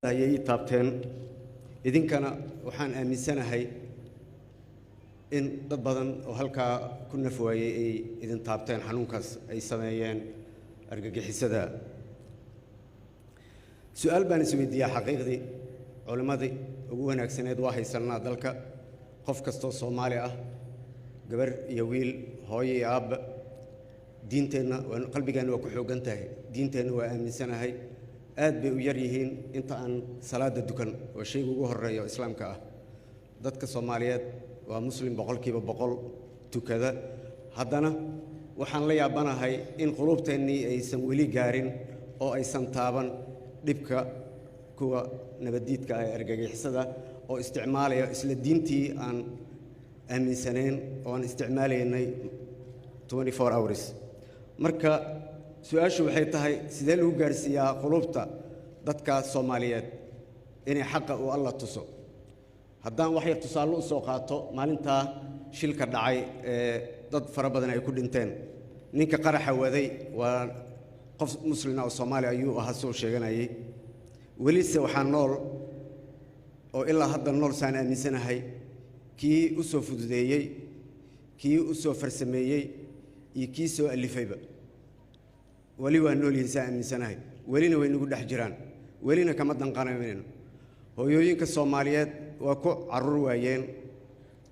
ayay taabteen idinkana waxaan aaminsanahay in dad badan oo halkaa ku nafwaayay ay idin taabteen xanuunkaas ay sameeyeen argagixisada su'aal baan isweydiiyay xaqiiqdii culimadii ugu wanaagsaneed waa haysanaa dalka qof kastoo Soomaali ah gabar iyo wiil hooyo iyo aab diinteena qalbigeena waa ku xoogan tahay diinteena waa aaminsanahay aad bay u yar yihiin inta aan salaada dukan oo shay ugu horeeyo islaamka ah dadka Soomaaliyeed waa muslim boqolkiiba boqol tukada haddana waxaan la yaabanahay in qulubteennii aysan weli gaarin oo aysan taaban dhibka kuwa nabadiidka ah ee argagixisada oo isticmaalaya isla diintii aan aaminsanayn oo aan isticmaalaynay 24 hours marka su'aashu waxay tahay sidee lagu gaarsiiyaa qulubta dadka Soomaaliyeed inay xaqa u Allah tuso haddaan wax yar tusaale u soo qaato maalinta shilka dhacay ee dad fara badan ay ku dhinteen ninka qaraxa waday waa qof muslim ah oo Soomaali ayuu ahaa soo sheeganayay welise waxaan nool oo ilaa hadda nool saan aaminsanahay kii u soo fududeeyay kii u soo farsameeyay iyo kii soo alifayba wali waa nool yihiin aaminsanahay walina way nagu dhex jiraan walina kama danqanaynayno hooyooyinka Soomaaliyeed waa ku carruur waayeen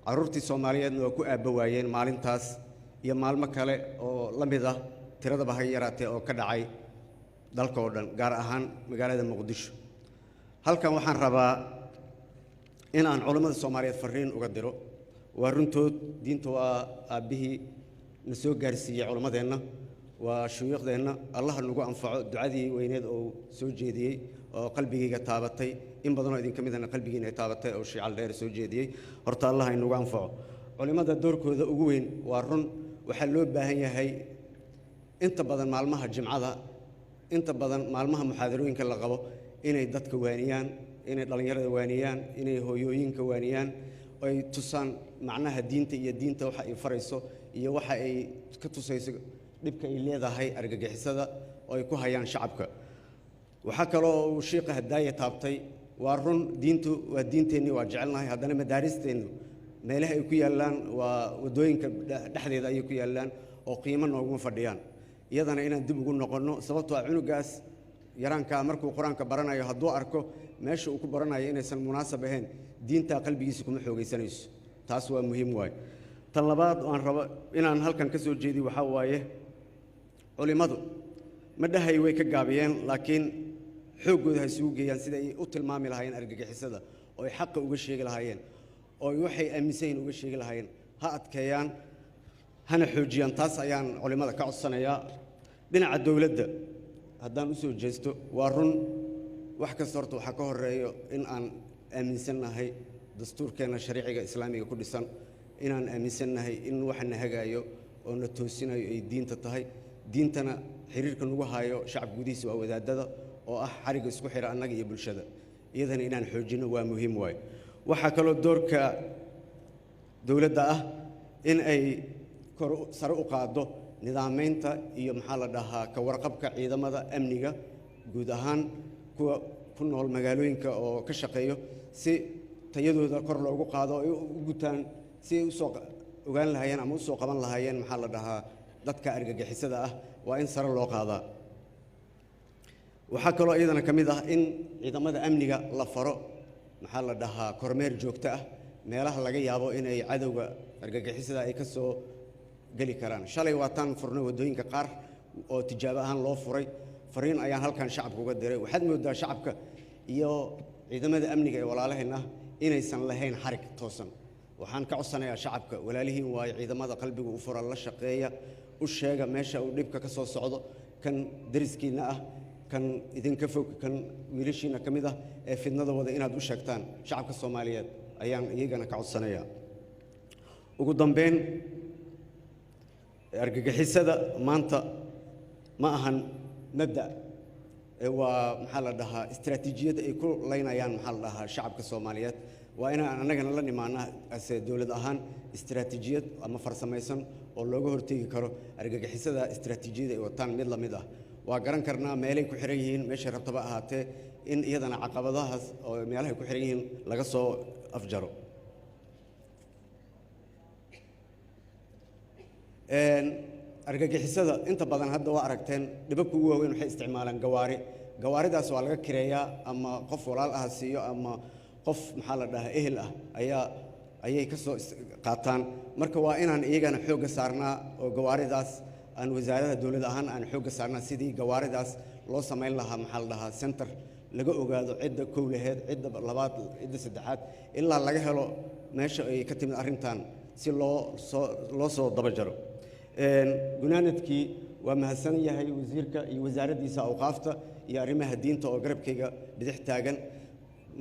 carruurtii Soomaaliyeedna waa ku aabba waayeen maalintaas iyo maalmo kale oo la mid ah tiradaba ha yaraatee oo ka dhacay dalka oo dhan gaar ahaan magaalada Muqdisho halkan waxaan rabaa in aan culimada Soomaaliyeed fariin uga diro waa runtood diinta waa aabihii na soo gaarsiiyay culimadeena waa shuyuuqdeena Allah nagu anfaco ducadii weyneed oo soo jeediyay oo qalbigayga taabatay in badan oo idin kamid ah qalbigiina ay taabatay oo shiical dheer soo jeediyay horta Allah ay nagu anfaco culimada doorkooda ugu weyn waa run waxa loo baahan yahay inta badan maalmaha jimcada inta badan maalmaha muxaadarooyinka la qabo inay dadka waaniyaan inay dhalinyarada waaniyaan inay hooyooyinka waaniyaan ay tusaan macnaha diinta iyo diinta waxa ay farayso iyo waxa ay ka tusayso dhibka ay leedahay argagixisada oo ay ku hayaan shacabka waxa kale oo uu sheekha hadaaya taabtay waa run diintu waa diinteennii waa jecelnahay haddana madaaristeenu meelaha ay ku yaalaan waa wadooyinka dhexdeeda ay ku yaalaan oo qiimo noogu fadhiyaan iyadana inaan dib ugu noqono sababtoo ah cunugaas yaraanka markuu quraanka baranayo hadduu arko meesha uu ku baranayo inaysan munaasab ahayn diinta qalbigiisa kuma xoogaysanayso taas waa muhiim waay tan labaad aan rabo inaan halkan ka soo jeediyo waxa waaye culimadu ma dhahay way ka gaabiyeen laakiin xoogooda ay isugu geeyaan sida ay u tilmaami lahaayeen argagixisada oo ay xaq uga sheegi lahaayeen oo waxay aaminsan uga sheegi lahaayeen ha adkeeyaan hana xoojiyaan taas ayaan culimada ka codsanayaa dhinaca dawladda haddaan u soo jeesto waa run wax kasta horta waxa ka horeeyo in aan aaminsanahay dastuurkeena shariiciga islaamiga ku dhisan inaan aaminsanahay in waxa na hagaayo oo na toosinayo ay diinta tahay diintana xiriirka nagu hayo shacab gudihiisa waa wadaadada oo ah xariga isku xira annaga iyo bulshada iyadana inaan xoojino waa muhiim waay waxa kale oo doorka dawladda ah in ay sare u qaado nidaamaynta iyo maxaa la dhahaa ka warqabka ciidamada amniga guud ahaan kuwa ku nool magaalooyinka oo ka shaqeeyo si tayadooda kor loogu qaado ay u gutaan si ay u soo ogaan lahaayeen ama u soo qaban lahaayeen maxaa la dhahaa dadka argagixisada ah waa in sare loo qaadaa waxa kale oo iyadana kamid ah in ciidamada amniga la faro maxaa la dhahaa kormeer joogto ah meelaha laga yaabo inay cadawga argagixisada ay ka soo gali karaan shalay waataan furnay wadooyinka qaar oo tijaabo ahaan loo furay fariin ayaan halkan shacabka uga diray waxaad moodaa shacabka iyo ciidamada amniga ee walaalaheena inaysan lahayn xarig toosan waxaan ka codsanayaa shacabka walaalihiin waayo ciidamada qalbiga u fura la shaqeeya u sheega meesha uu dhibka ka soo socdo kan dariskiina ah kan idinka fog kan wiilashiina ka mid ah ee fidnada wada inaad u sheegtaan shacabka Soomaaliyeed ayaan iyagana ka codsanayaa ugu dambeyn argagixisada maanta ma ahan mabda waa maxaa la dhahaa istiraatiijiyad ay ku leynayaan maxaa la dhahaa shacabka Soomaaliyeed waa inaan annagana la nimaanaa dawlad ahaan istiraatiijiyad ama farsamaysan oo looga hortegi karo argagixisada istiraatiijiyada ay wataan mid la mid ah waa garan karnaa meelay ku xiran yihiin meesha rabtaba ahaatee in iyadana caqabadahaas oo meelaha ku xiran yihiin laga soo afjaro. argagixisada inta badan hadda waa aragteen dhibabka ugu waaweyn waxay isticmaalaan gawaaridaas waa laga kireeyaa ama qof walaal ah siiyo ama qof maxaa la dhahaa ehel ah ayay ka soo qaataan. marka waa inaan iyagana xoogga saarnaa oo gawaaridaas aan wasaaradda dowladda ahaan aan xoogga saarnaa sidii gawaaridaas loo samayn lahaa maxaa la dhahaa center laga ogaado cidda kow laheed cidda labaad cidda saddexaad ilaa laga helo meesha ay ka timid arrintan si loo soo daba jaro. gunaanadkii waa mahadsan yahay wasiirka iyo wasaaraddiisa awqaafta iyo arrimaha diinta oo garabkayga bidix taagan.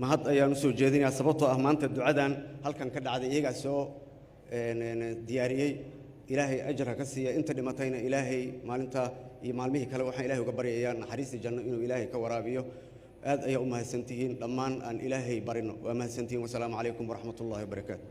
mahad ayaan u soo jeedinayaa sababtoo ah maanta ducadan halkan ka dhacday iyagaa soo diyaariyey. ilaahay ajar ha ka siiya inta dhimatayna ilaahay maalinta iyo maalmihii kale waxaan ilaahay uga baryayaa naxariistii janno inuu ilaahay ka waraabiyo. aad ayaa u mahadsantihiin dhammaan aan ilaahay barino waa mahadsantihiin. wasalaamu calaykum waraxmatullaahi wabarakaatu.